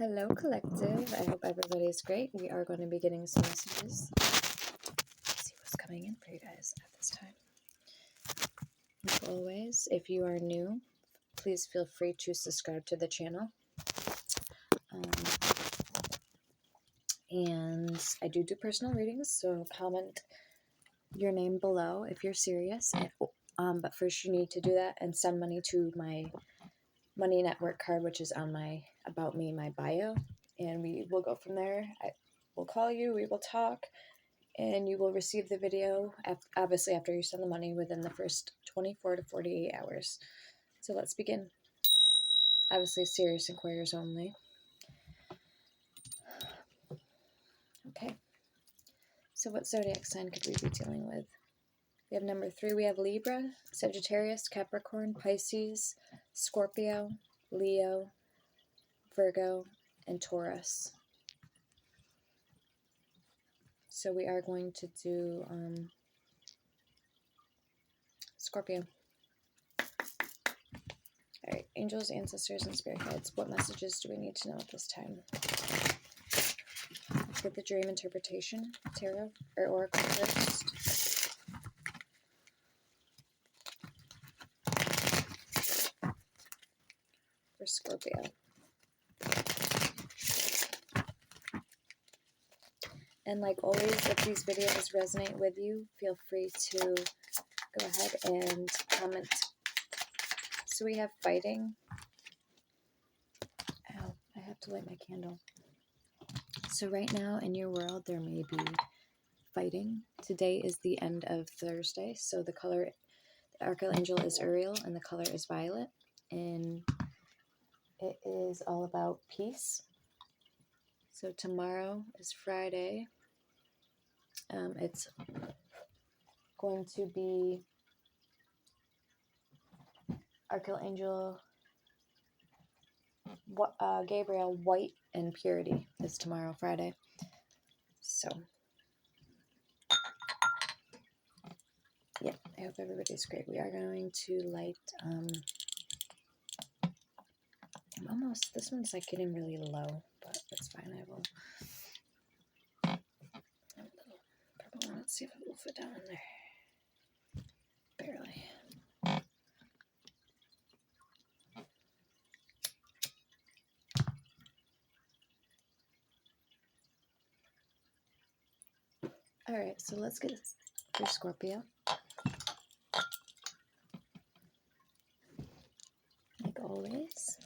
Hello, collective. I hope everybody's great. We are going to be getting some messages. Let's see what's coming in for you guys at this time. As always, if you are new, please feel free to subscribe to the channel. And I do personal readings, so comment your name below if you're serious. But first you need to do that and send money to my Money Network card, which is on my About Me, my bio. And we will go from there. I will call you, we will talk, and you will receive the video, obviously after you send the money, within the first 24 to 48 hours. So let's begin. Obviously, serious inquirers only. Okay. So what zodiac sign could we be dealing with? We have number 3. We have Libra, Sagittarius, Capricorn, Pisces, Scorpio, Leo, Virgo, and Taurus. So we are going to do Scorpio. Alright, angels, ancestors, and spirit guides. What messages do we need to know at this time? Let's get the dream interpretation, tarot, or oracle first. For Scorpio. And like always, if these videos resonate with you, feel free to go ahead and comment. So we have fighting. Ow, I have to light my candle. So right now in your world, there may be fighting. Today is the end of Thursday, so the archangel is Uriel, and the color is violet. And it is all about peace. So tomorrow is Friday. It's going to be Archangel Gabriel, white and purity is tomorrow, Friday. So, yeah, I hope everybody's great. We are going to light, this one's like getting really low, but it's fine. I will, a little purple one. Let's see if it will fit down in there. Barely. Alright, so let's get for Scorpio. Like always.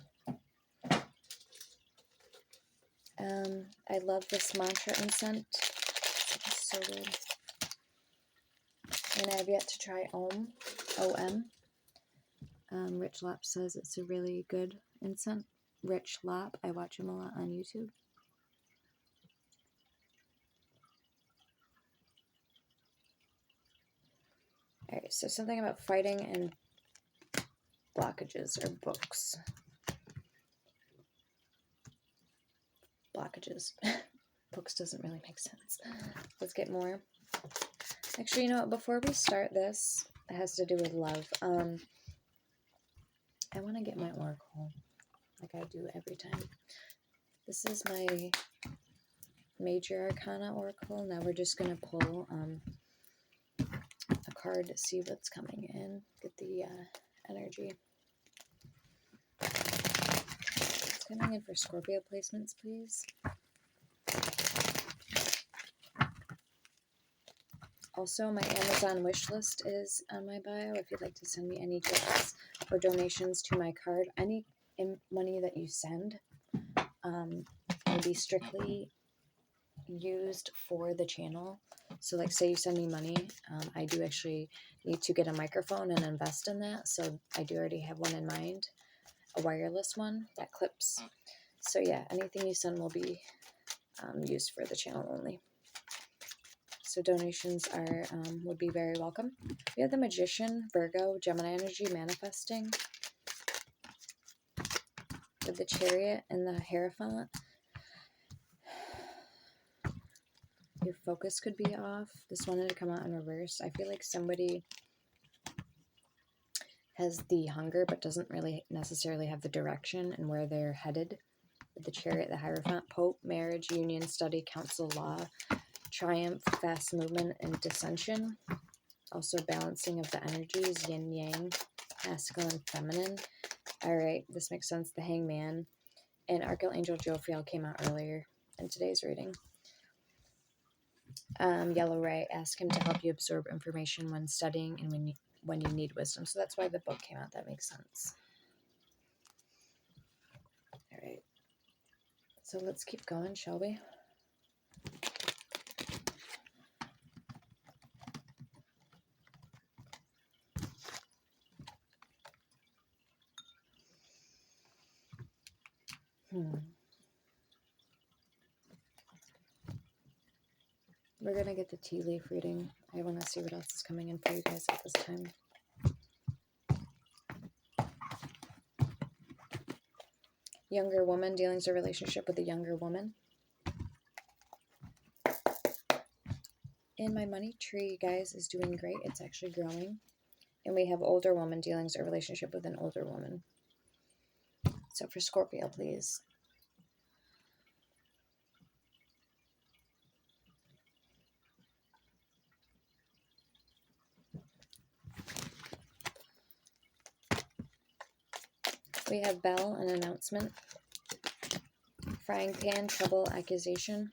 I love this mantra incense. It's so good. And I've yet to try Om. O-M. Rich Lap says it's a really good incense. Rich Lap. I watch him a lot on YouTube. Alright, so something about fighting and blockages or books. Blockages. Books doesn't really make sense. Let's get more. Actually, you know what? Before we start this, it has to do with love. I want to get my oracle like I do every time. This is my Major Arcana oracle. Now we're just going to pull a card to see what's coming in. Get the energy. What's coming in for Scorpio placements, please? Also, my Amazon wish list is on my bio. If you'd like to send me any gifts or donations to my card, any money that you send will be strictly used for the channel. So like say you send me money, I do actually need to get a microphone and invest in that. So I do already have one in mind, a wireless one that clips. So yeah, anything you send will be used for the channel only. So donations are would be very welcome. We have the Magician, Virgo, Gemini energy, manifesting. With the Chariot and the Hierophant. Your focus could be off. This wanted to come out in reverse. I feel like somebody has the hunger but doesn't really necessarily have the direction and where they're headed. with the Chariot, the Hierophant, Pope, marriage, union, study, counsel, law, triumph, fast movement, and dissension. Also balancing of the energies, yin yang, masculine and feminine. All right, this makes sense. The Hangman and Archangel Jophiel came out earlier in today's reading. Yellow Ray, ask him to help you absorb information when studying and when you need wisdom. So that's why the book came out. That makes sense. All right. So let's keep going, shall we? We're going to get the tea leaf reading. I want to see what else is coming in for you guys at this time. Younger woman, dealings or relationship with a younger woman. And my money tree, guys, is doing great. It's actually growing. And we have older woman, dealings or relationship with an older woman. So for Scorpio, please. We have bell, an announcement. Frying pan, trouble, accusation.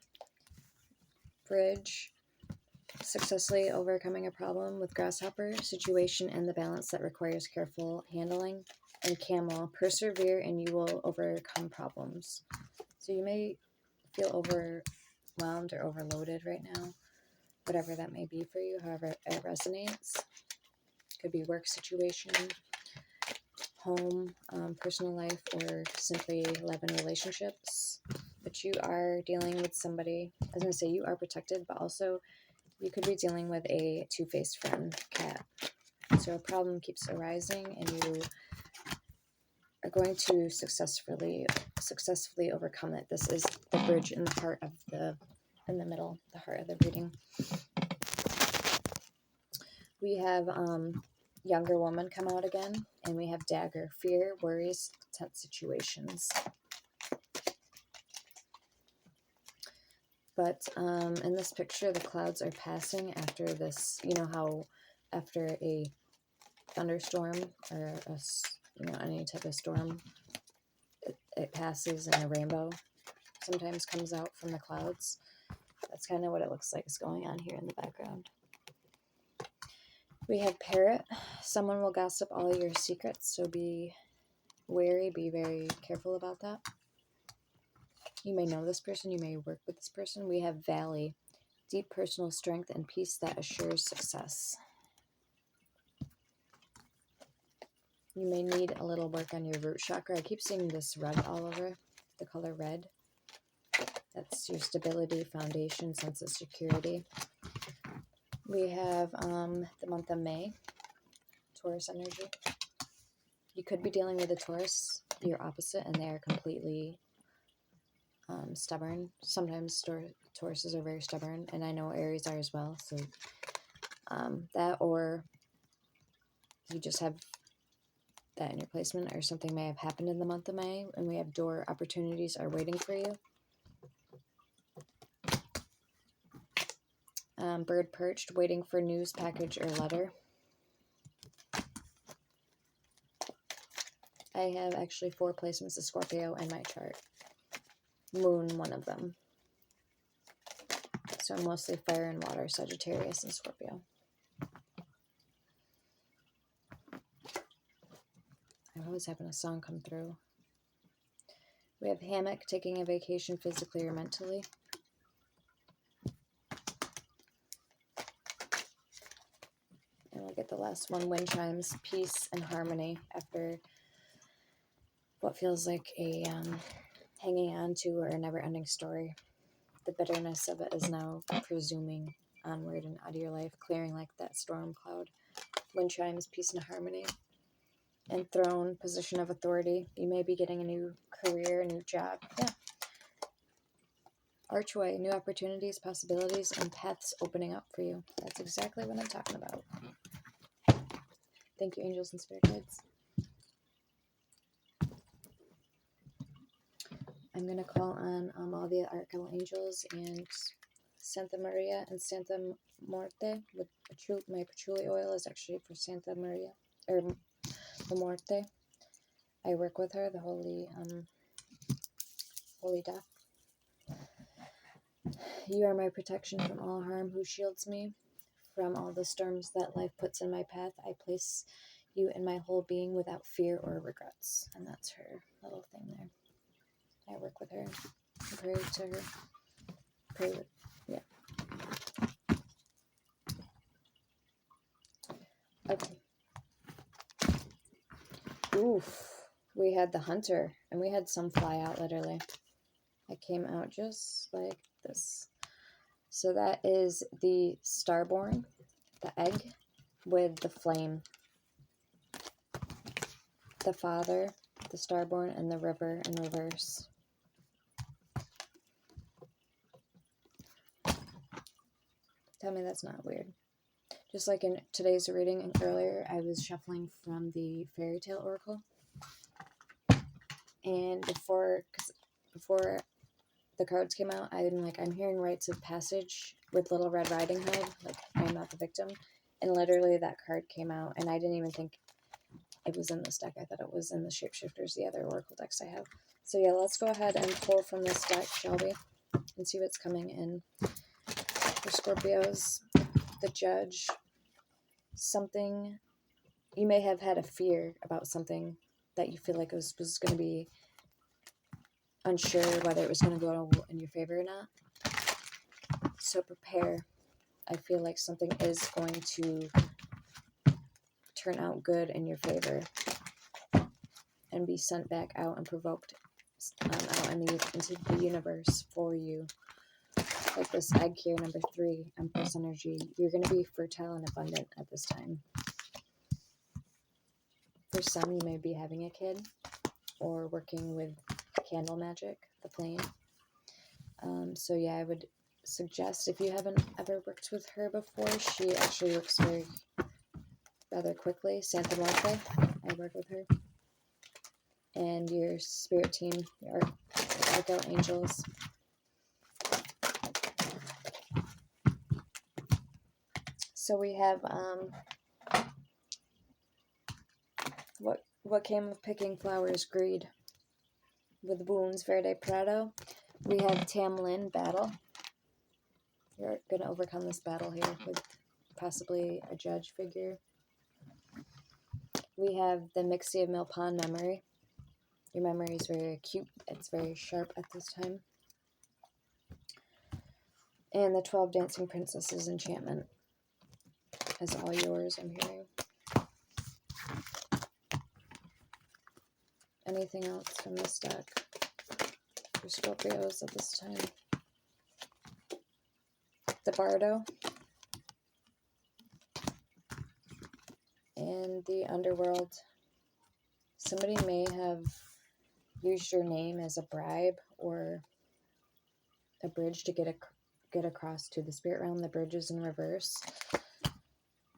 Bridge, successfully overcoming a problem with grasshopper. Situation and the balance that requires careful handling. And camel, persevere and you will overcome problems. So you may feel overwhelmed or overloaded right now. Whatever that may be for you, however it resonates. Could be work situation, home, personal life, or simply love and relationships. But you are dealing with somebody, I was going to say you are protected, but also you could be dealing with a two-faced friend, cat. So a problem keeps arising and you are going to successfully overcome it. This is the bridge in the heart of in the middle, the heart of the reading. We have younger woman come out again, and we have dagger, fear, worries, tense situations. But in this picture, the clouds are passing after this. You know how after a thunderstorm or any type of storm, it passes and a rainbow sometimes comes out from the clouds. That's kind of what it looks like is going on here in the background. We have parrot. Someone will gossip all your secrets, so be wary, be very careful about that. You may know this person, you may work with this person. We have valley. Deep personal strength and peace that assures success. You may need a little work on your root chakra. I keep seeing this red all over, the color red. That's your stability, foundation, sense of security. We have the month of May, Taurus energy. You could be dealing with a Taurus, your opposite, and they are completely stubborn. Sometimes Tauruses are very stubborn, and I know Aries are as well. So that, or you just have that in your placement, or something may have happened in the month of May, and we have door opportunities are waiting for you. Bird perched, waiting for news, package, or letter. I have actually 4 placements of Scorpio in my chart. Moon, one of them. So mostly fire and water, Sagittarius and Scorpio. I'm always having a song come through. We have hammock, taking a vacation physically or mentally. And we'll get the last one, wind chimes, peace and harmony after what feels like a hanging on to or a never-ending story. The bitterness of it is now presuming onward and out of your life, clearing like that storm cloud. Wind chimes, peace and harmony. And throne, position of authority. You may be getting a new career, a new job. Yeah. Archway, new opportunities, possibilities, and paths opening up for you. That's exactly what I'm talking about. Thank you, angels and spirit guides. I'm going to call on all the archangels and Santa Maria and Santa Muerte. With my patchouli oil is actually for Santa Maria, or La Muerte. I work with her, the Holy Death. You are my protection from all harm, who shields me from all the storms that life puts in my path. I place you in my whole being without fear or regrets. And that's her little thing there. I work with her, pray to her, pray with, yeah. Okay. Oof. We had the hunter, and we had some fly out, literally. It came out just like this. So that is the starborn, the egg, with the flame. The father, the starborn, and the river in reverse. Tell me that's not weird. Just like in today's reading and earlier, I was shuffling from the fairy tale oracle. And before the cards came out, I'm hearing rites of passage with Little Red Riding Hood, like I am not the victim. And literally that card came out, and I didn't even think it was in this deck. I thought it was in the Shapeshifters, the other oracle decks I have. So yeah, let's go ahead and pull from this deck, shall we? And see what's coming in for Scorpios. The Judge. Something, you may have had a fear about something that you feel like was going to be unsure whether it was going to go in your favor or not. So prepare. I feel like something is going to turn out good in your favor and be sent back out and provoked out into the universe for you. Like this egg here, number 3, Empress energy. You're going to be fertile and abundant at this time. For some, you may be having a kid or working with candle magic, the flame. So yeah, I would suggest, if you haven't ever worked with her before, she actually works rather quickly. Santa Muerte, I work with her. And your spirit team, your archangels. So we have what came of picking flowers, greed. With wounds, Verde Prado. We have Tamlin, battle. You're going to overcome this battle here with possibly a judge figure. We have the Mixie of Mill Pond, memory. Your memory is very acute. It's very sharp at this time. And the 12 Dancing Princesses, enchantment is all yours, I'm hearing. Anything else from this deck for Scorpios at this time? The Bardo. And the Underworld. Somebody may have used your name as a bribe or a bridge to get across to the spirit realm. The bridge is in reverse.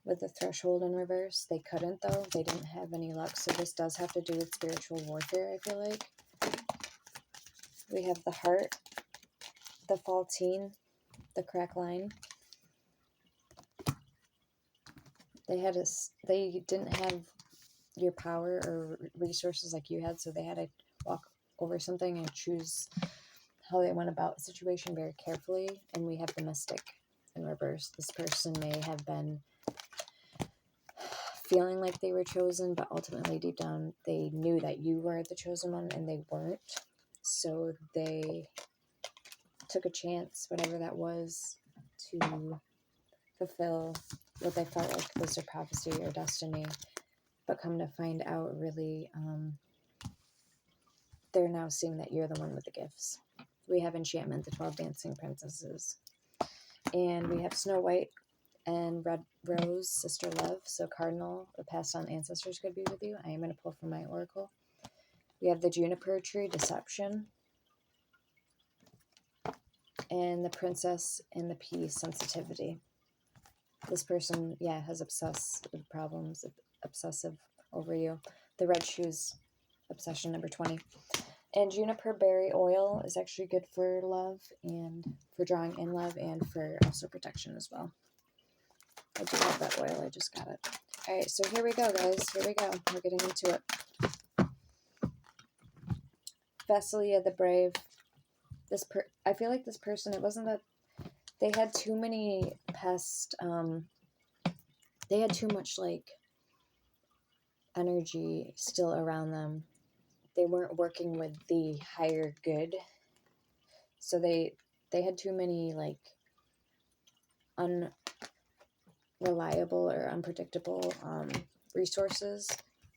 With the threshold in reverse. They couldn't, though. They didn't have any luck. So this does have to do with spiritual warfare, I feel like. We have the Heart, the Faultine, the Crack Line. They didn't have your power or resources like you had, so they had to walk over something and choose how they went about the situation very carefully. And we have the Mystic in reverse. This person may have been feeling like they were chosen, but ultimately deep down they knew that you were the chosen one and they weren't. So they took a chance, whatever that was, to fulfill what they felt like was their prophecy or destiny. But come to find out, really, they're now seeing that you're the one with the gifts. We have enchantment, the 12 Dancing Princesses. And we have Snow White and Red Rose, Sister Love. So Cardinal, the passed on ancestors could be with you. I am going to pull from my oracle. We have the Juniper Tree, Deception. And the Princess and the Peace, Sensitivity. This person, yeah, has obsessive problems, obsessive over you. The Red Shoes, obsession, number 20. And juniper berry oil is actually good for love and for drawing in love and for also protection as well. I do have that oil. I just got it. All right, so here we go, guys. Here we go. We're getting into it. Vasilia the Brave. I feel like this person, it wasn't that they had too many past, they had too much, like, energy still around them. They weren't working with the higher good. So they had too many, like, unreliable or unpredictable resources,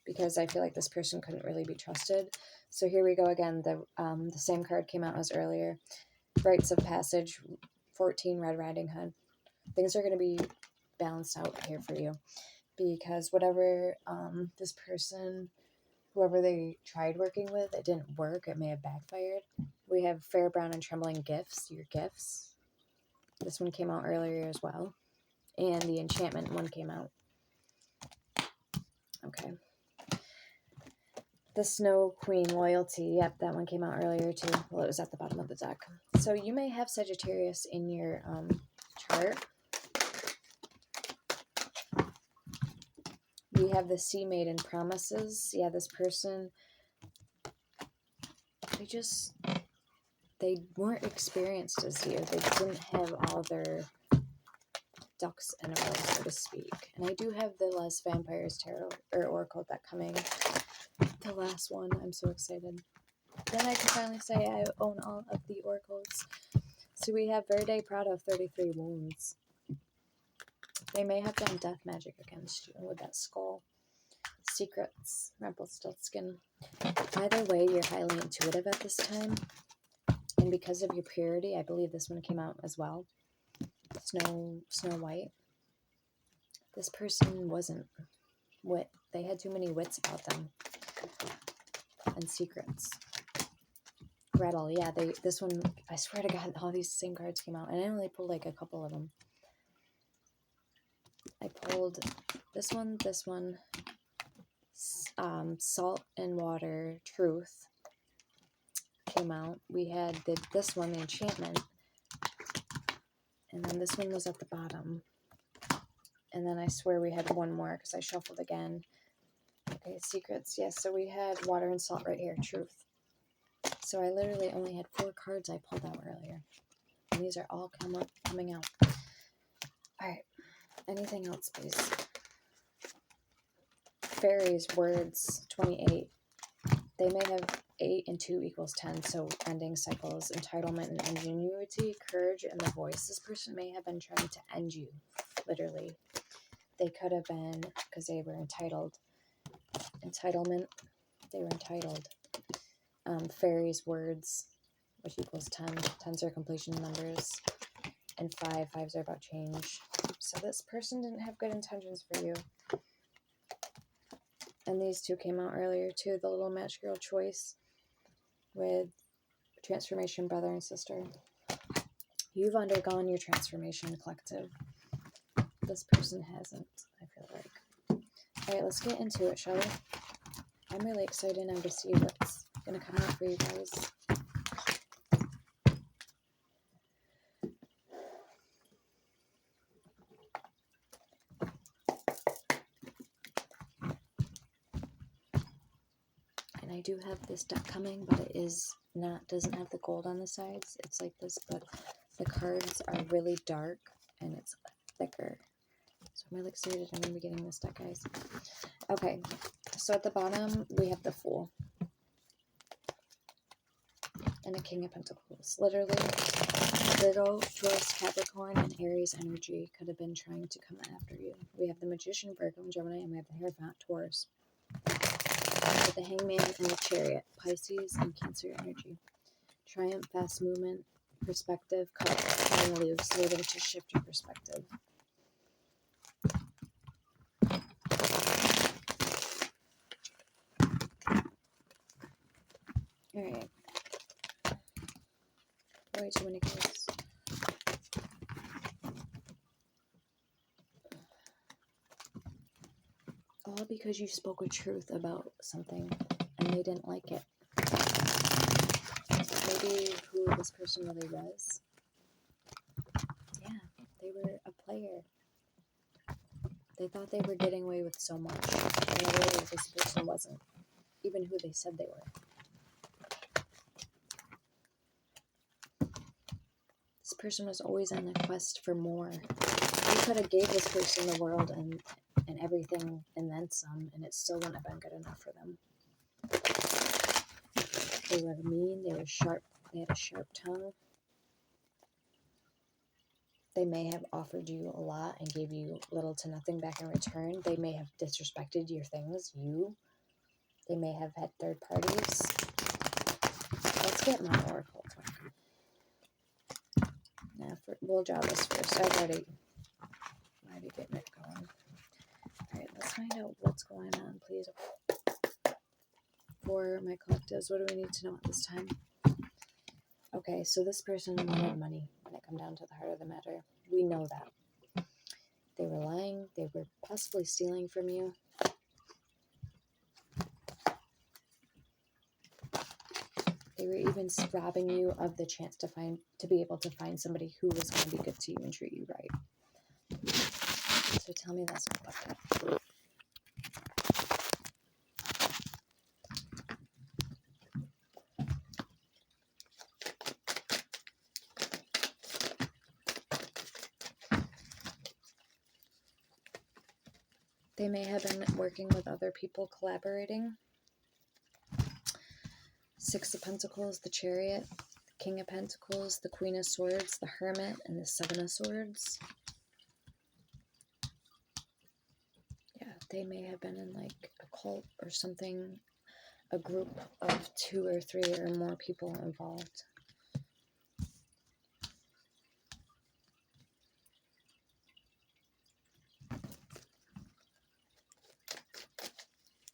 because I feel like this person couldn't really be trusted. So here we go again. The same card came out as earlier. Rites of Passage, 14, Red Riding Hood. Things are going to be balanced out here for you, because whatever this person, whoever they tried working with, it didn't work. It may have backfired. We have Fair, Brown, and Trembling Gifts, your gifts. This one came out earlier as well. And the Enchantment one came out. Okay. The Snow Queen Loyalty. Yep, that one came out earlier too. Well, it was at the bottom of the deck. So you may have Sagittarius in your chart. We have the Sea Maiden Promises. Yeah, this person, they weren't experienced as you. They didn't have all their ducks in a row, so to speak. And I do have the Last Vampires Tarot or Oracle deck coming. The last one. I'm so excited. Then I can finally say I own all of the oracles. So we have Verde Prado, 33 Wounds. They may have done death magic against you with that skull. Secrets, Rumpelstiltskin. Either way, you're highly intuitive at this time. And because of your purity, I believe this one came out as well. Snow White. This person wasn't wit. They had too many wits about them. And secrets. Rattle, yeah, this one, I swear to God, all these same cards came out, and I only pulled like a couple of them. I pulled this one, Salt and Water, Truth came out. We had this one, Enchantment, and then this one was at the bottom. And then I swear we had one more because I shuffled again. Okay, Secrets, yes, so we had Water and Salt right here, Truth. So I literally only had 4 cards I pulled out earlier. And these are all coming out. Alright. Anything else, please? Fairies, Words, 28. They may have 8 and 2 equals 10. So ending cycles, entitlement and ingenuity, courage, and the voice. This person may have been trying to end you. Literally. They could have been because they were entitled. Entitlement. They were entitled. Fairies, Words, which equals 10. 10s are completion numbers. And 5s are about change. So this person didn't have good intentions for you. And these two came out earlier too. The Little Match Girl Choice with Transformation, Brother and Sister. You've undergone your transformation, collective. This person hasn't, I feel like. Alright, let's get into it, shall we? I'm really excited now to see what's going to come out for you guys. And I do have this deck coming, but it doesn't have the gold on the sides. It's like this, but the cards are really dark and it's thicker. So I'm really excited. I'm going to be getting this deck, guys. Okay, so at the bottom, we have the Fool. And a King of Pentacles. Literally, Virgo, Taurus, Capricorn, and Aries energy could have been trying to come after you. We have the Magician, Virgo, and Gemini, and we have the Hierophant, Taurus. With the Hangman and the Chariot, Pisces, and Cancer energy. Triumph, fast movement, perspective, cut, and loose, needing to shift your perspective. Alright. Way too many cards. All because you spoke a truth about something and they didn't like it. see who this person really was. Yeah, they were a player. They thought they were getting away with so much. And really, this person wasn't even who they said they were. This person was always on a quest for more. You could have gave this person the world and everything and then some, and it still wouldn't have been good enough for them. They were mean, they were sharp, they had a sharp tongue. They may have offered you a lot and gave you little to nothing back in return. They may have disrespected your things, you. They may have had third parties. Let's get my oracle talk. Now, we'll draw this first. I'm already getting it going. Alright, let's find out what's going on, please. For my collectives, what do we need to know at this time? Okay, so this person wanted money when it come down to the heart of the matter. We know that. They were lying. They were possibly stealing from you. They were even robbing you of the chance to be able to find somebody who was going to be good to you and treat you right. So tell me that's not fucked up. They may have been working with other people, collaborating. Six of Pentacles, the Chariot, the King of Pentacles, the Queen of Swords, the Hermit, and the Seven of Swords. Yeah, they may have been in like a cult or something, a group of 2 or 3 or more people involved.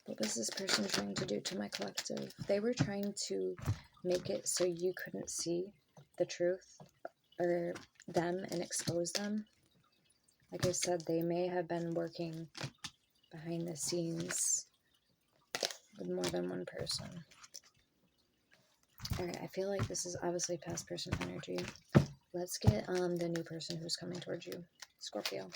What was this person trying to do to my collective? They were trying to make it so you couldn't see the truth or them and expose them. Like I said, they may have been working behind the scenes with more than one person. Alright, I feel like this is obviously past person energy. Let's get the new person who's coming towards you. Scorpio.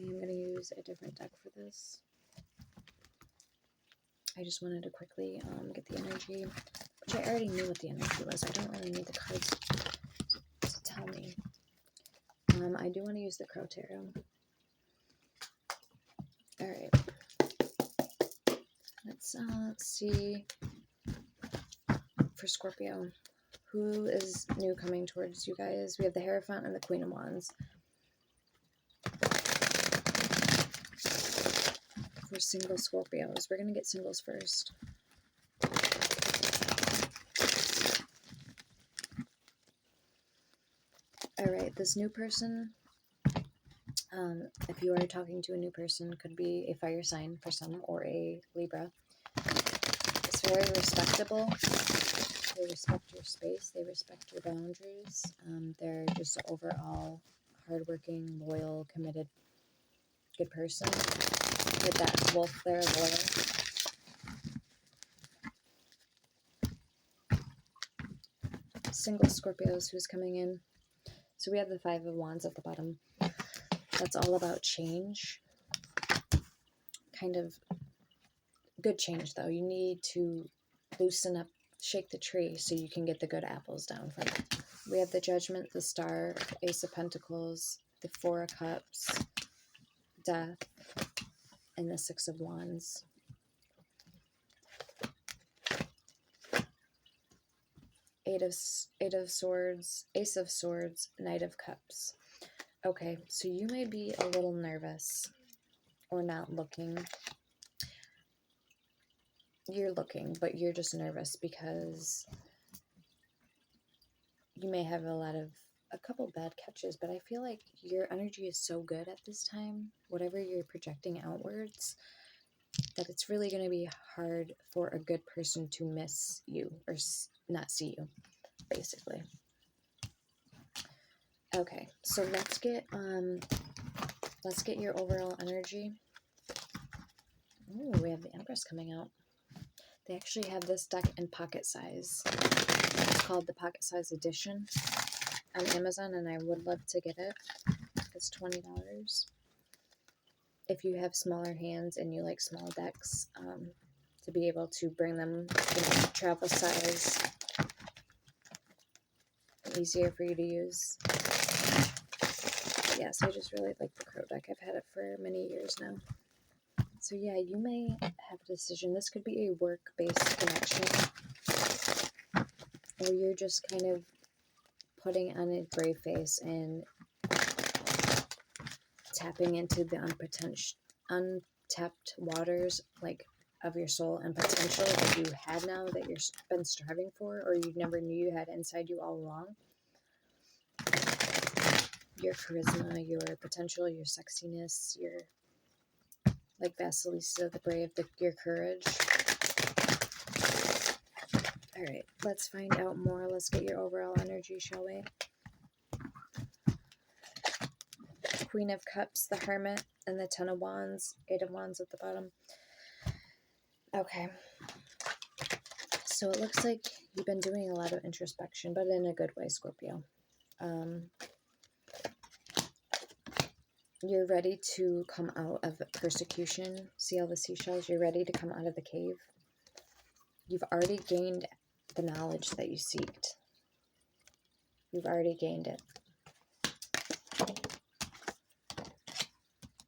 I am going to use a different deck for this. I just wanted to quickly get the energy, which I already knew what the energy was. I don't really need the cards to tell me. I do want to use the Crow Tarot. Alright. Let's see for Scorpio. Who is new coming towards you guys? We have the Hierophant and the Queen of Wands. For single Scorpios. We're going to get singles first. Alright, this new person, if you are talking to a new person, could be a fire sign for some or a Libra. It's very respectable. They respect your space. They respect your boundaries. They're just an overall hardworking, loyal, committed, good person. With that wolf there, loyal. Single Scorpios who's coming in. So we have the Five of Wands at the bottom. That's all about change. Kind of good change, though. You need to loosen up, shake the tree so you can get the good apples down from it. We have the Judgment, the Star, Ace of Pentacles, the Four of Cups, Death, and the Six of Wands. Eight of Swords, Ace of Swords, Knight of Cups. Okay, so you may be a little nervous or not looking. You're looking, but you're just nervous because you may have a couple bad catches, but I feel like your energy is so good at this time, whatever you're projecting outwards, that it's really going to be hard for a good person to miss you or not see you, basically. Okay, so let's get your overall energy. Ooh, we have the Empress coming out. They actually have this deck in pocket size. It's called the Pocket Size Edition on Amazon, and I would love to get it. It's $20. If you have smaller hands and you like small decks, to be able to bring them, travel size, easier for you to use. Yes, I just really like the Crow deck. I've had it for many years now. So yeah, you may have a decision. This could be a work-based connection, or you're just kind of putting on a brave face and tapping into the untapped waters, like, of your soul and potential that you had now, that you've been striving for, or you never knew you had inside you all along. Your charisma, your potential, your sexiness, your, like Vasilisa the Brave, your courage. Alright, let's find out more. Let's get your overall energy, shall we? Queen of Cups, the Hermit, and the Ten of Wands, Eight of Wands at the bottom. Okay. So it looks like you've been doing a lot of introspection, but in a good way, Scorpio. You're ready to come out of persecution. See all the seashells? You're ready to come out of the cave. You've already gained the knowledge that you seeked. You've already gained it.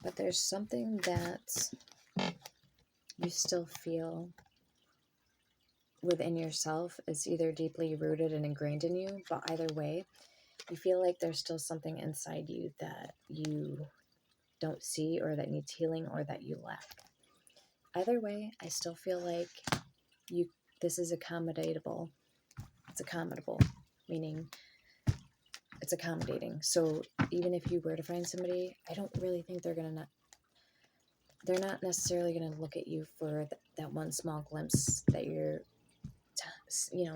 But there's something that you still feel within yourself is either deeply rooted and ingrained in you, but either way, you feel like there's still something inside you that you don't see, or that needs healing, or that you lack. Either way, I still feel like this is accommodatable. It's accommodable, meaning it's accommodating. So even if you were to find somebody, I don't really think they're not necessarily gonna look at you for that one small glimpse that you're,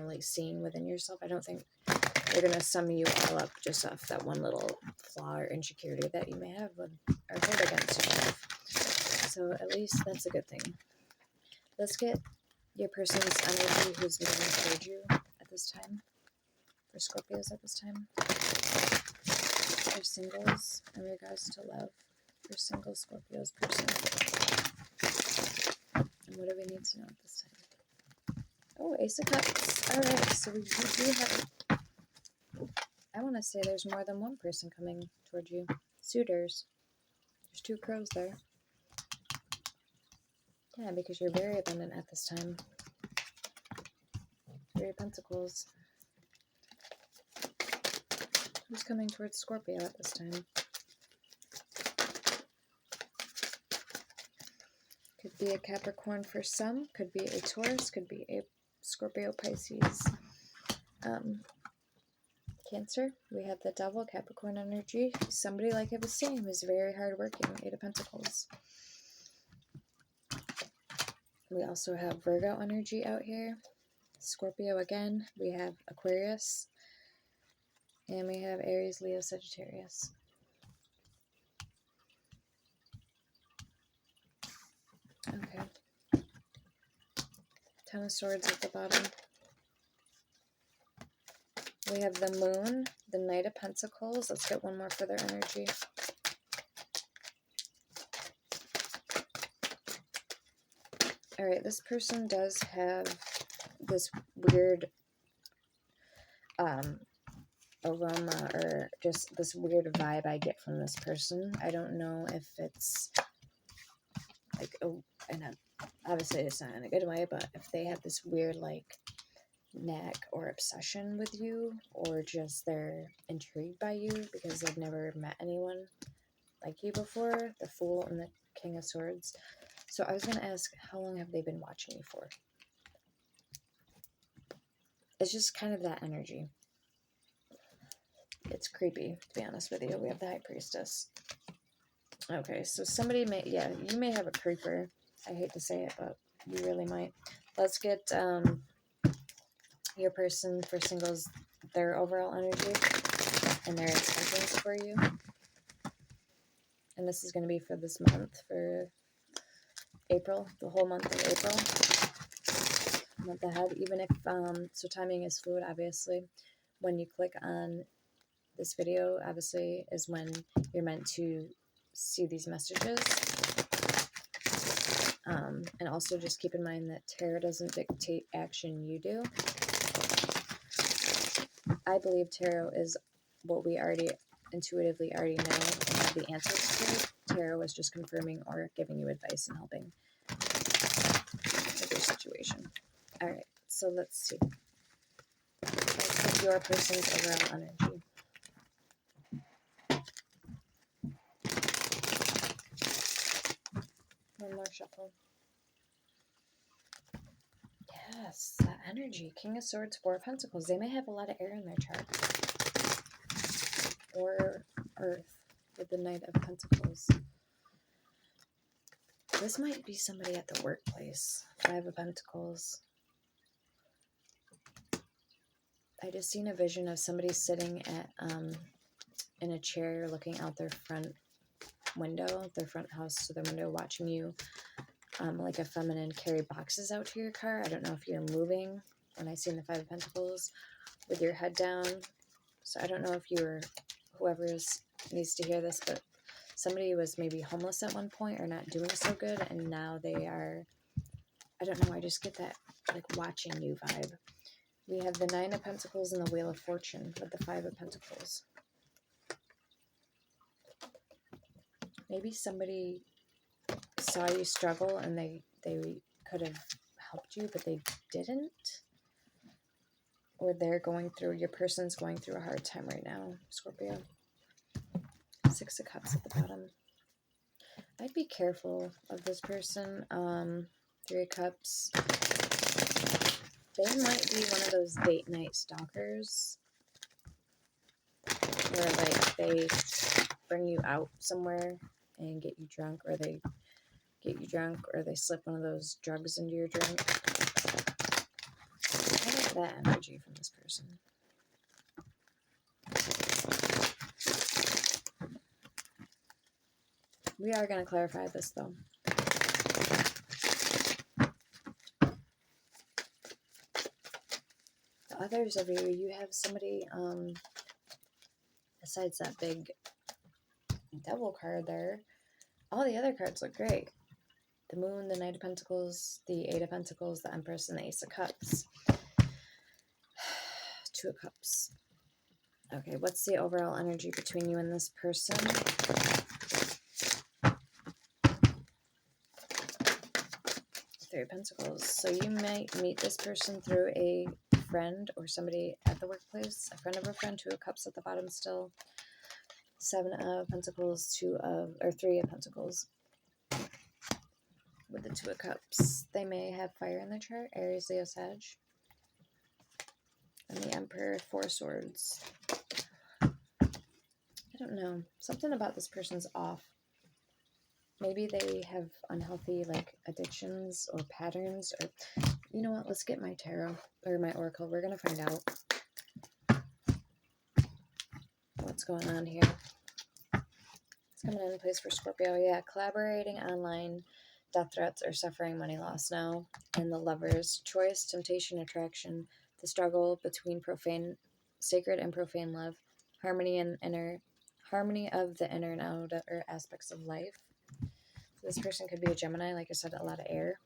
like, seeing within yourself. I don't think they're gonna sum you all up just off that one little flaw or insecurity that you may have or hold against yourself. So at least that's a good thing. Let's get your person's energy who's moving toward you at this time. For Scorpios at this time. For singles in regards to love. For single Scorpios person. And what do we need to know at this time? Oh, Ace of Cups. Alright, so we do have, I want to say there's more than one person coming toward you. Suitors. There's two crows there. Yeah, because you're very abundant at this time. Three of Pentacles. Who's coming towards Scorpio at this time? Could be a Capricorn for some. Could be a Taurus. Could be a Scorpio, Pisces. Cancer. We have the Devil, Capricorn energy. Somebody, like I was saying, who's very hardworking. Eight of Pentacles. We also have Virgo energy out here. Scorpio again. We have Aquarius. And we have Aries, Leo, Sagittarius. Okay. Ten of Swords at the bottom. We have the Moon, the Knight of Pentacles. Let's get one more for their energy. Alright, this person does have this weird aroma, or just this weird vibe I get from this person. I don't know if it's like, obviously it's not in a good way, but if they have this weird, like, knack or obsession with you, or just they're intrigued by you because they've never met anyone like you before. The Fool and the King of Swords. So I was going to ask, how long have they been watching you for? It's just kind of that energy. It's creepy, to be honest with you. We have the High Priestess. Okay, so somebody may, yeah, you may have a creeper. I hate to say it, but you really might. Let's get your person for singles, their overall energy and their intentions for you. And this is going to be for this month, for April, the whole month of April, month ahead, even if, so timing is fluid, obviously. When you click on this video, obviously, is when you're meant to see these messages. And also just keep in mind that tarot doesn't dictate action, you do. I believe tarot is what we intuitively already know and have the answers to. Tarot is just confirming or giving you advice and helping with your situation. All right, so let's see. Let's take your person's overall energy. One more shuffle. Yes, that energy. King of Swords, Four of Pentacles. They may have a lot of air in their chart. Or Earth with the Knight of Pentacles. This might be somebody at the workplace. Five of Pentacles. I just seen a vision of somebody sitting at in a chair looking out their front window, their front house to their window, watching you like a feminine carry boxes out to your car. I don't know if you're moving when I seen the Five of Pentacles with your head down. So I don't know if you were, whoever needs to hear this, but somebody was maybe homeless at one point or not doing so good, and now they are, I don't know, I just get that like watching you vibe. We have the Nine of Pentacles and the Wheel of Fortune with the Five of Pentacles. Maybe somebody saw you struggle and they could have helped you, but they didn't. Or they're going through, your person's going through a hard time right now, Scorpio. Six of Cups at the bottom. I'd be careful of this person. Three of Cups. They might be one of those date night stalkers. Where like they bring you out somewhere and get you drunk, or they slip one of those drugs into your drink. I get that energy from this person. We are going to clarify this, though. The others of you have somebody, besides that big devil card there, all the other cards look great. The Moon, the Knight of Pentacles, the Eight of Pentacles, the Empress, and the Ace of Cups. Two of Cups. Okay, what's the overall energy between you and this person? Three of Pentacles. So you might meet this person through a friend or somebody at the workplace. A friend of a friend. Two of Cups at the bottom still. Seven of Pentacles, Three of Pentacles. With the Two of Cups. They may have fire in their chart. Aries, Leo, Sag. And the Emperor, Four of Swords. I don't know. Something about this person's off. Maybe they have unhealthy, like, addictions or patterns. Or, you know what? Let's get my tarot or my oracle. We're going to find out what's going on here. It's coming into place for Scorpio. Yeah, collaborating online, death threats, or suffering money loss now. And the Lovers, choice, temptation, attraction, the struggle between sacred and profane love, harmony of the inner and outer aspects of life. So this person could be a Gemini, like I said, a lot of air.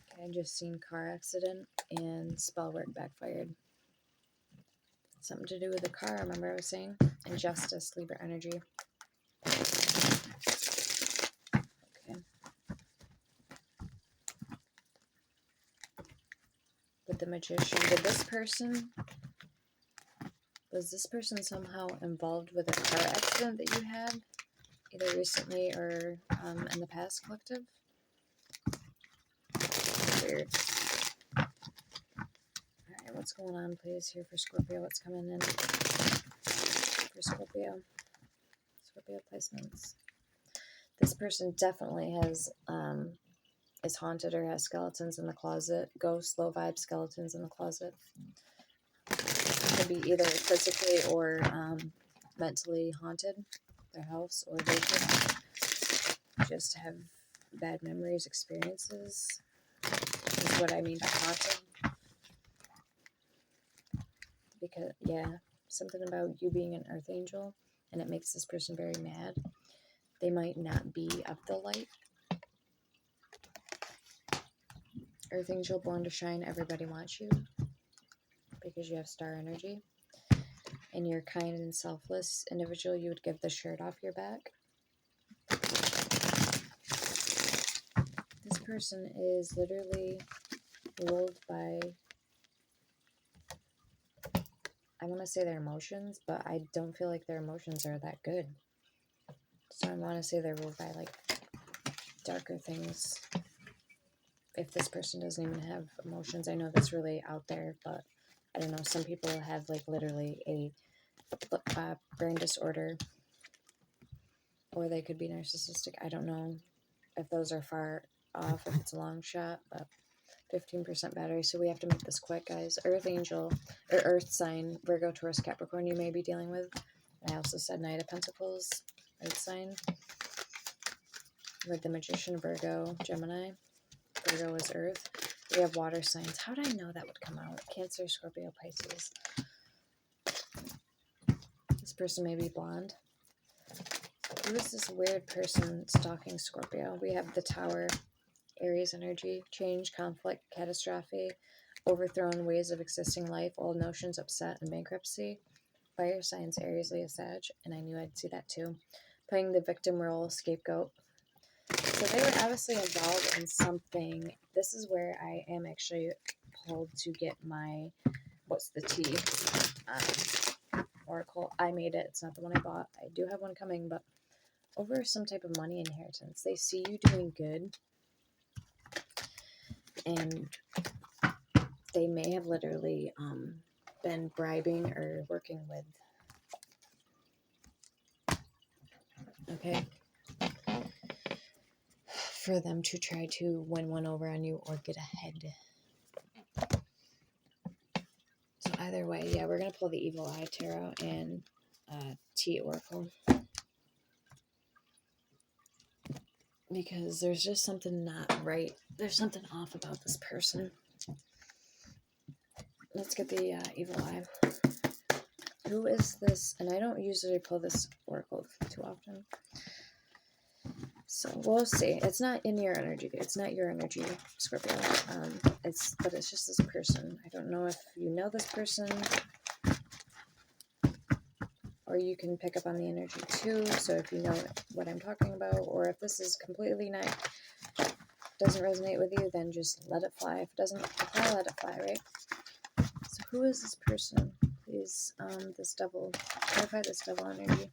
Okay, I just seen car accident and spell work backfired. Something to do with the car, remember I was saying? Injustice, Libra energy. Okay. With the Magician, was this person somehow involved with a car accident that you had? Either recently or in the past, collective? Weird. Alright, what's going on, please, here for Scorpio? What's coming in for Scorpio? Scorpio placements. This person definitely has, is haunted or has skeletons in the closet. Ghost, low vibe skeletons in the closet. could be either physically or mentally haunted, their house, or they could just have bad memories, experiences, is what I mean by haunted. Because, yeah, something about you being an earth angel, and it makes this person very mad. They might not be of the light. Earth angel, born to shine, everybody wants you because you have star energy. And you're kind and selfless individual. You would give the shirt off your back. This person is literally ruled by, I want to say their emotions, but I don't feel like their emotions are that good. So I want to say they're ruled by like darker things. If this person doesn't even have emotions, I know that's really out there, but I don't know. Some people have like literally a brain disorder, or they could be narcissistic. I don't know if those are far off, if it's a long shot, but 15% battery, so we have to make this quick, guys. Earth angel, or earth sign, Virgo, Taurus, Capricorn, you may be dealing with. I also said Knight of Pentacles, earth sign. With the Magician, Virgo, Gemini. Virgo is earth. We have water signs. How did I know that would come out? Cancer, Scorpio, Pisces. This person may be blonde. Who is this weird person stalking Scorpio? We have the Tower, Aries energy, change, conflict, catastrophe, overthrown ways of existing life, old notions, upset, and bankruptcy. Fire signs, Aries, Leo, Sag, and I knew I'd see that too. Playing the victim role, scapegoat. So they were obviously involved in something. This is where I am actually pulled to get my, what's the T? Oracle. I made it. It's not the one I bought. I do have one coming, but over some type of money inheritance. They see you doing good, and they may have literally been bribing or working with. Okay. For them to try to win one over on you or get ahead. So either way, yeah, we're going to pull the Evil Eye Tarot and T Oracle. Because there's just something not right. There's something off about this person. Let's get the Evil Eye. Who is this? And I don't usually pull this Oracle too often. So we'll see. It's not in your energy. It's not your energy, Scorpio. But it's just this person. I don't know if you know this person, or you can pick up on the energy too. So if you know what I'm talking about, or if this is completely not, doesn't resonate with you, then just let it fly. If it doesn't apply, let it fly, right? So who is this person? Please, this devil. Clarify this devil energy.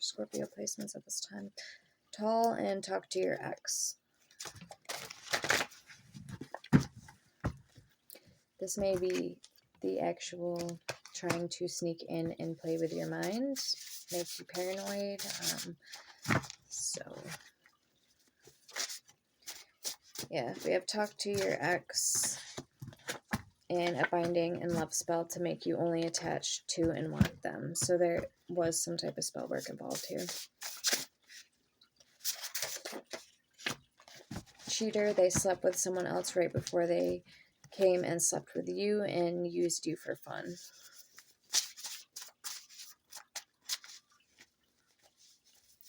Scorpio placements at this time. Tall and talk to your ex. This may be the actual trying to sneak in and play with your mind, make you paranoid. So, yeah, we have talk to your ex and a binding and love spell to make you only attached to and want them. So there was some type of spell work involved here. Cheater, they slept with someone else right before they came and slept with you and used you for fun.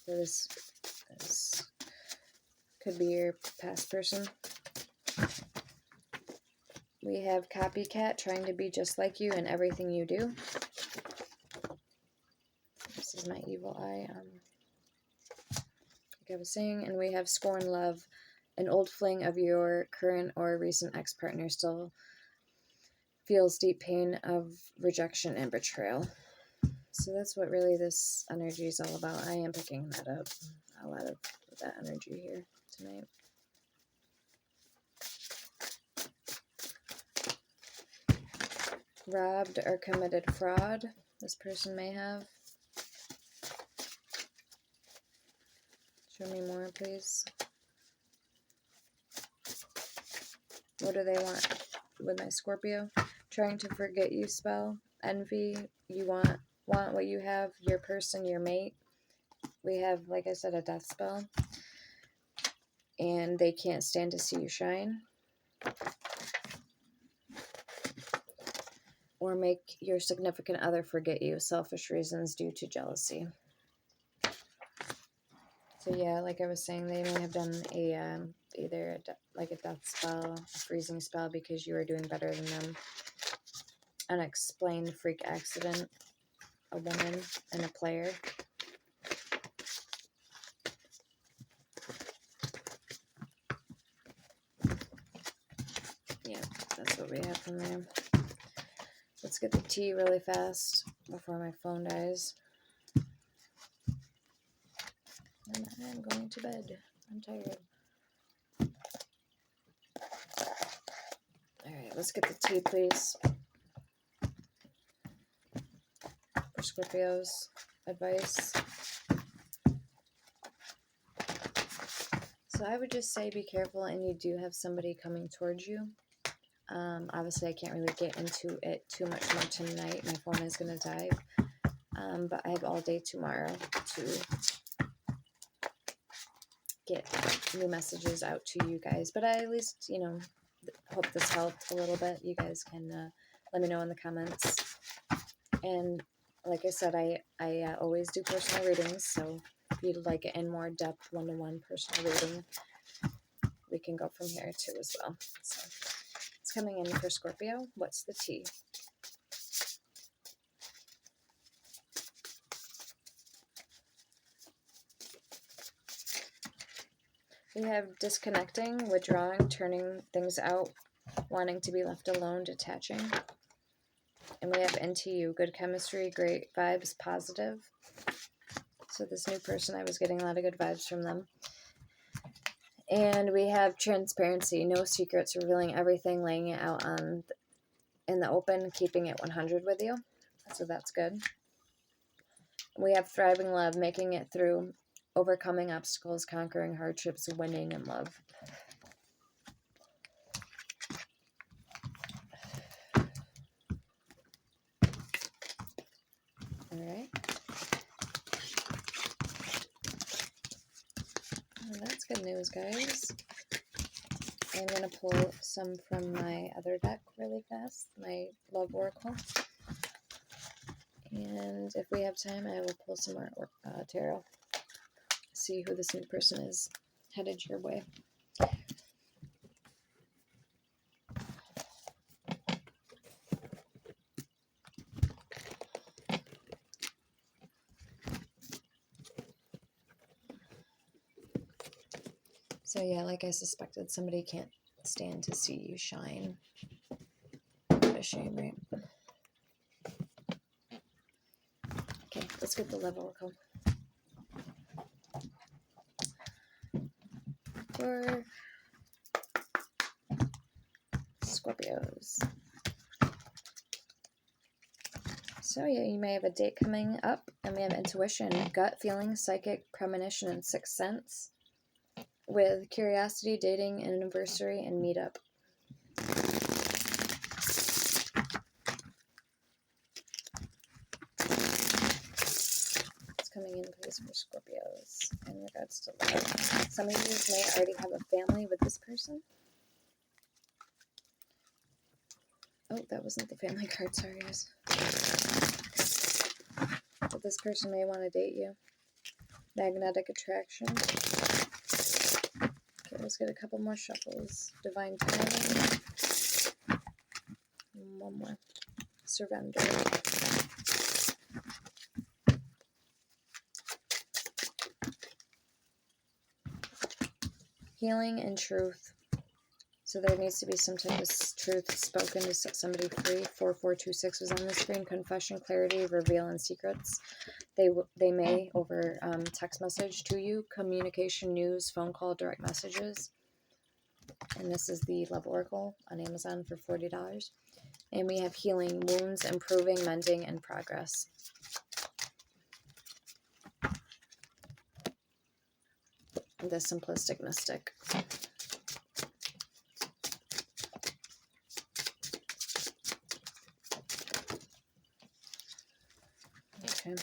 So this could be your past person. We have copycat, trying to be just like you in everything you do. This is my evil eye. Like I was saying, and we have scorn, love. An old fling of your current or recent ex-partner still feels deep pain of rejection and betrayal. So that's what really this energy is all about. I am picking that up. A lot of that energy here tonight. Robbed or committed fraud. This person may have. Show me more, please. What do they want with my Scorpio? trying to forget you spell. Envy, you want what you have, your person, your mate. We have, like I said, a death spell. And they can't stand to see you shine. Or make your significant other forget you. Selfish reasons due to jealousy. So yeah, like I was saying, they may have done a either a death spell, a freezing spell because you were doing better than them. Unexplained freak accident, a woman and a player. Yeah, that's what we have from there. Let's get the tea really fast before my phone dies. And I'm going to bed. I'm tired. Alright, let's get the tea, please. For Scorpio's advice. So I would just say be careful, and you do have somebody coming towards you. Obviously, I can't really get into it too much more tonight. My phone is going to die. But I have all day tomorrow to get new messages out to you guys. But I at least, you know, hope this helped a little bit. You guys can let me know in the comments. And like I said, I always do personal readings. So if you'd like it in more depth, one-to-one personal reading, we can go from here too as well. So it's coming in for Scorpio. What's the tea? We have disconnecting, withdrawing, turning things out, wanting to be left alone, detaching. And we have into you, good chemistry, great vibes, positive. So this new person, I was getting a lot of good vibes from them. And we have transparency, no secrets, revealing everything, laying it out in the open, keeping it 100 with you. So that's good. We have thriving love, making it through, overcoming obstacles, conquering hardships, winning in love. Alright. Well, that's good news, guys. I'm going to pull some from my other deck really fast, my Love Oracle. And if we have time, I will pull some more tarot. See who this new person is headed your way. So yeah, like I suspected, somebody can't stand to see you shine. What a shame, right? Okay, let's get the Love Oracle. For Scorpios. So yeah, you may have a date coming up, and we have intuition, gut feeling, psychic, premonition, and sixth sense. With curiosity, dating, anniversary, and meetup. It's coming in place for Scorpios in regards to love. Some of you may already have a family with this person. Oh, that wasn't the family card, sorry guys. But this person may want to date you. Magnetic attraction. Okay, let's get a couple more shuffles. Divine timing. And one more. Surrender. Healing and truth. So there needs to be some type of truth spoken to set somebody free. 4426 was on the screen. Confession, clarity, reveal, and secrets. They may over text message to you. Communication, news, phone call, direct messages. And this is the Love Oracle on Amazon for $40. And we have healing, wounds, improving, mending, and progress. The Simplistic Mystic. Okay.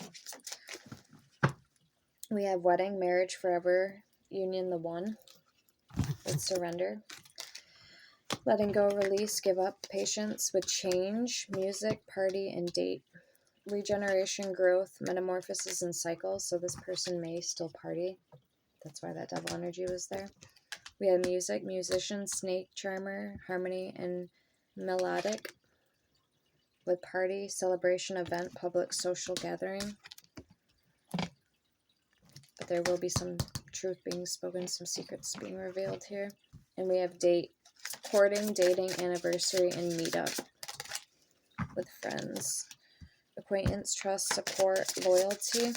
We have wedding, marriage, forever, union, the one, with surrender. Letting go, release, give up, patience with change, music, party, and date. Regeneration, growth, metamorphosis, and cycles. So this person may still party. That's why that devil energy was there. We have music, musician, snake, charmer, harmony, and melodic. With party, celebration, event, public, social gathering. But there will be some truth being spoken, some secrets being revealed here. And we have date, courting, dating, anniversary, and meetup with friends. Acquaintance, trust, support, loyalty.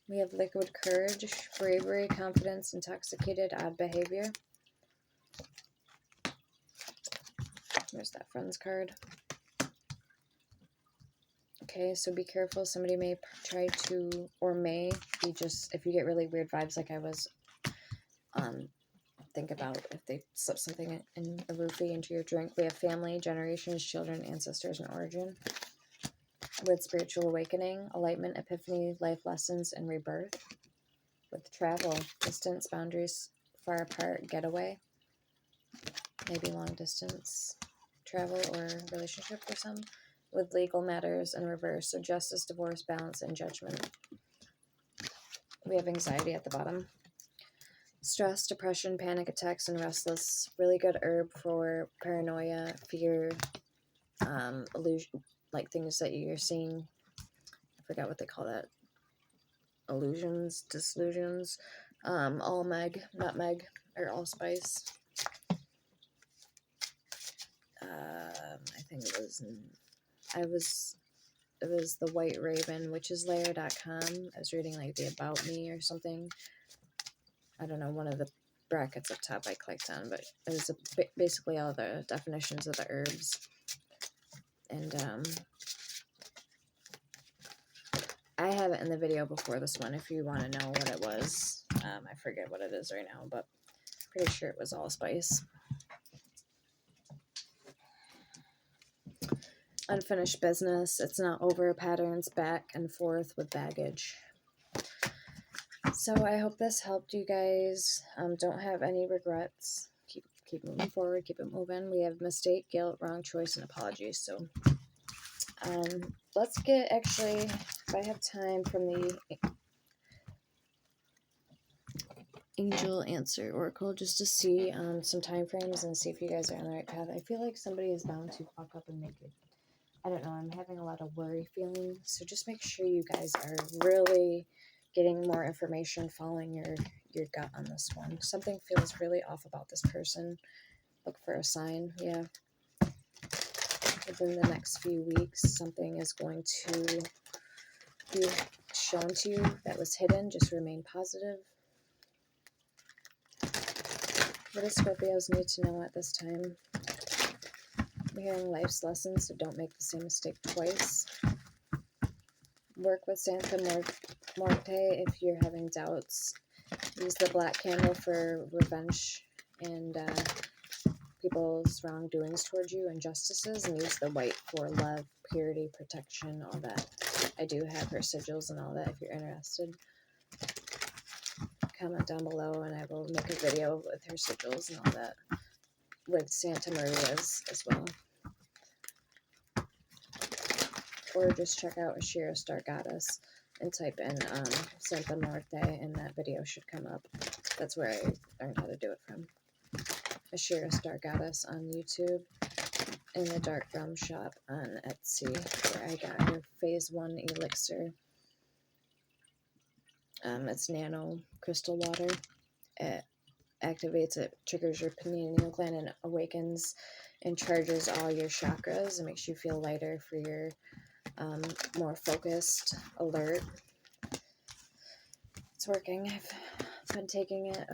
We have liquid courage, bravery, confidence, intoxicated, odd behavior. There's that friends card. Okay, so be careful. Somebody may try to, or may be just, if you get really weird vibes like I was, think about if they slip something in a roofie into your drink. We have family, generations, children, ancestors, and origin. With spiritual awakening, enlightenment, epiphany, life lessons, and rebirth. With travel, distance, boundaries, far apart, getaway. Maybe long distance travel or relationship for some. With legal matters and reverse, so justice, divorce, balance, and judgment. We have anxiety at the bottom. Stress, depression, panic attacks, and restless. Really good herb for paranoia, fear, illusion, like things that you're seeing. I forgot what they call that. Illusions, disillusions. Nutmeg, or allspice. I think it was the White Raven, witcheslayer.com. I was reading like the About Me or something. I don't know, one of the brackets up top I clicked on, but it was basically all the definitions of the herbs. And I have it in the video before this one if you want to know what it was. I forget what it is right now, but pretty sure it was allspice. Unfinished business. It's not over. Patterns back and forth with baggage. So I hope this helped you guys. Don't have any regrets. Keep moving forward. Keep it moving. We have mistake, guilt, wrong choice, and apologies. So let's get, actually, if I have time, from the Angel Answer Oracle, just to see some time frames and see if you guys are on the right path. I feel like somebody is bound to fuck up and make it. I don't know. I'm having a lot of worry feelings. So just make sure you guys are really getting more information, following your gut on this one. Something feels really off about this person. Look for a sign. Yeah. Within the next few weeks, something is going to be shown to you that was hidden. Just remain positive. What do Scorpios need to know at this time? I'm hearing life's lessons, so don't make the same mistake twice. Work with Santa Morte if you're having doubts. Use the black candle for revenge and people's wrongdoings towards you, injustices, and use the white for love, purity, protection, all that. I do have her sigils and all that if you're interested. Comment down below and I will make a video with her sigils and all that, with Santa Maria's as well. Or just check out Ashira Star Goddess and type in Santa Muerte and that video should come up. That's where I learned how to do it from. Ashira Star Goddess on YouTube, and the Dark Realm shop on Etsy, where I got her Phase 1 elixir. It's nano crystal water. It activates, it triggers your pineal gland and awakens and charges all your chakras and makes you feel lighter for your more focused, alert. It's working. I've been taking it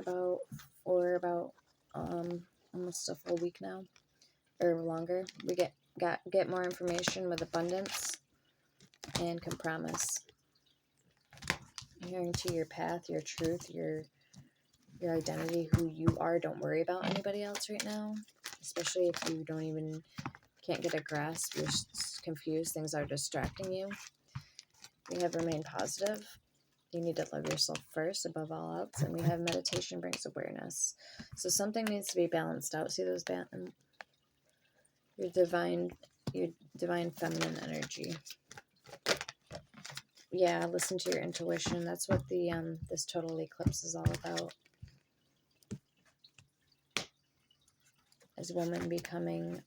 for about almost a full week now, or longer. We get more information with abundance and can promise. Adhering to your path, your truth, your identity, who you are. Don't worry about anybody else right now. especially if you can't get a grasp, you're confused, things are distracting you. We have remain positive. You need to love yourself first above all else. And we have meditation brings awareness. So something needs to be balanced out. See those your divine feminine energy. Yeah, listen to your intuition. That's what the this total eclipse is all about. As women becoming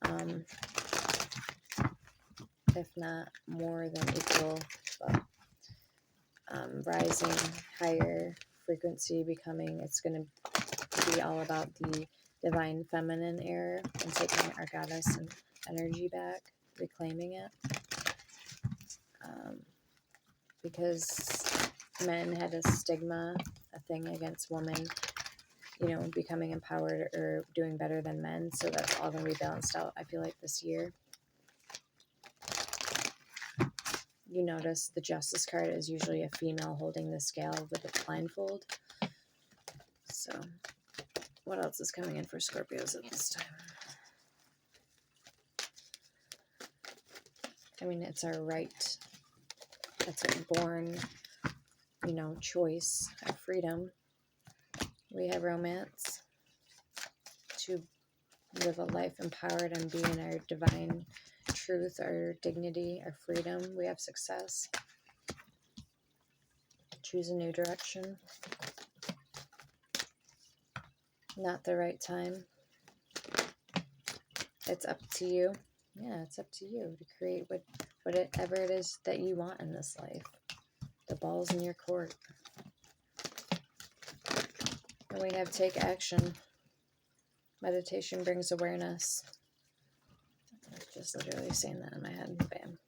if not more than equal, but rising higher frequency, becoming, it's going to be all about the divine feminine era and taking our goddess and energy back, reclaiming it. Because men had a stigma, a thing against women, you know, becoming empowered or doing better than men. So that's all going to be balanced out, I feel like, this year. You notice the Justice card is usually a female holding the scale with a blindfold. So, what else is coming in for Scorpios at this time? I mean, it's our right. That's a born, you know, choice, our freedom. We have romance to live a life empowered and be in our divine truth, our dignity, our freedom. We have success. Choose a new direction. Not the right time. It's up to you. Yeah, it's up to you to create whatever it is that you want in this life. The ball's in your court. And we have take action. Meditation brings awareness. I was just literally saying that in my head. Bam.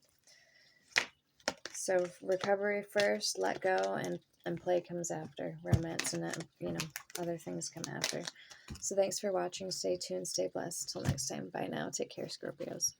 So recovery first, let go, and play comes after. Romance and, you know, other things come after. So thanks for watching. Stay tuned. Stay blessed. Till next time. Bye now. Take care, Scorpios.